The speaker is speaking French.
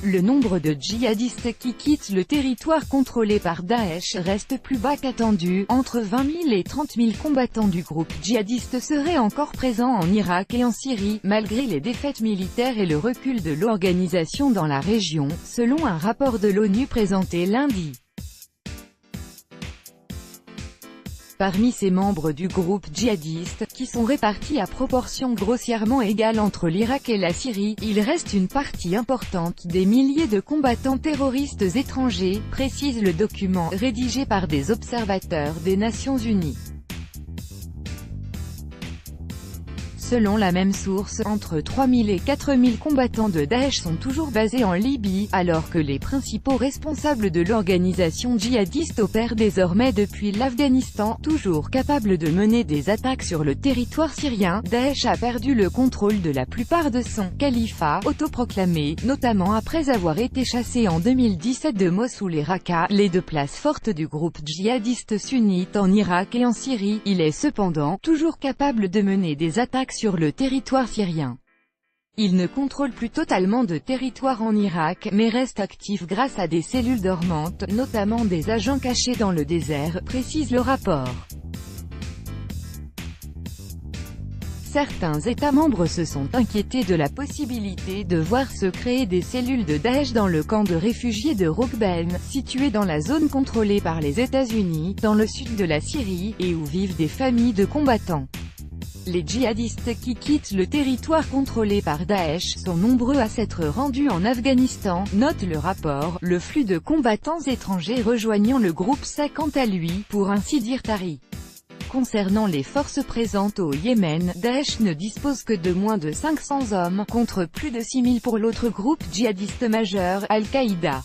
Le nombre de djihadistes qui quittent le territoire contrôlé par Daesh reste plus bas qu'attendu, entre 20 000 et 30 000 combattants du groupe djihadiste seraient encore présents en Irak et en Syrie, malgré les défaites militaires et le recul de l'organisation dans la région, selon un rapport de l'ONU présenté lundi. Parmi ces membres du groupe djihadiste, qui sont répartis à proportion grossièrement égale entre l'Irak et la Syrie, il reste une partie importante des milliers de combattants terroristes étrangers, précise le document, rédigé par des observateurs des Nations Unies. Selon la même source, entre 3 000 et 4 000 combattants de Daesh sont toujours basés en Libye, alors que les principaux responsables de l'organisation djihadiste opèrent désormais depuis l'Afghanistan. Toujours capable de mener des attaques sur le territoire syrien, Daesh a perdu le contrôle de la plupart de son « califat » autoproclamé, notamment après avoir été chassé en 2017 de Mossoul et Raqqa, les deux places fortes du groupe djihadiste sunnite en Irak et en Syrie. Il est cependant toujours capable de mener des attaques sur le territoire syrien. Il ne contrôle plus totalement de territoire en Irak, mais reste actif grâce à des cellules dormantes, notamment des agents cachés dans le désert, précise le rapport. Certains États membres se sont inquiétés de la possibilité de voir se créer des cellules de Daesh dans le camp de réfugiés de Roukben, situé dans la zone contrôlée par les États-Unis, dans le sud de la Syrie, et où vivent des familles de combattants. Les djihadistes qui quittent le territoire contrôlé par Daesh sont nombreux à s'être rendus en Afghanistan, note le rapport. Le flux de combattants étrangers rejoignant le groupe s'est quant à lui, pour ainsi dire, tari. Concernant les forces présentes au Yémen, Daesh ne dispose que de moins de 500 hommes, contre plus de 6 000 pour l'autre groupe djihadiste majeur, Al-Qaïda.